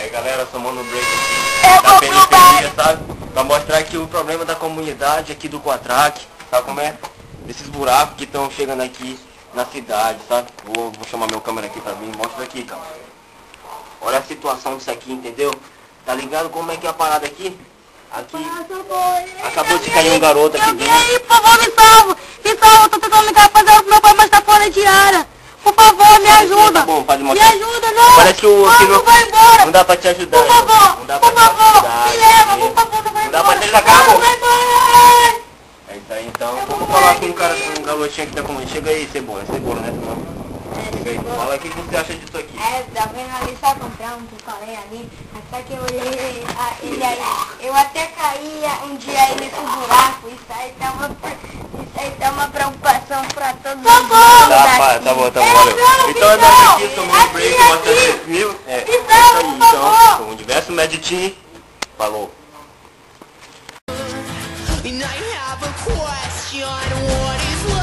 Aí galera, somando o break aqui da periferia, sabe? Pra mostrar aqui o problema da comunidade aqui do Quatrack, sabe como é? Esses buracos que estão chegando aqui na cidade, sabe? Vou chamar meu câmera aqui pra mim, mostra aqui, cara. Olha a situação disso aqui, entendeu? Tá ligado como é que é a parada aqui? Aqui acabou de cair um garoto aqui dentro. Aí, por favor, me salva! Me salva, tô tentando ligar pra fazer o meu pai, mas tá fora de área. Por favor, me ajuda! Tá bom, pode Me mostrar. ajuda, não! Parece que o aqui não vai embora! não dá pra te ajudar. Por favor, não dá por pra te favor, ajudar, me leva, entendeu? por favor, não vai Não dá embora! pra te ajudar, Não vai embora! É isso aí, então. Vamos falar com um cara, um garotinho que tá com... Chega aí, Cebola, né, Cebola? Chega aí. Fala aí, o que você acha disso aqui? Tá vendo ali, sabe um trampo que eu falei ali? Até que eu olhei ele aí, eu até caí um dia aí nesse buraco, isso aí tá uma preocupação pra todo mundo. Tá bom, valeu. Então é nós aqui, somos um break, mostra 6 mil. É isso aí, então, com o diverso Meditim. Falou. And I have a question, what is love?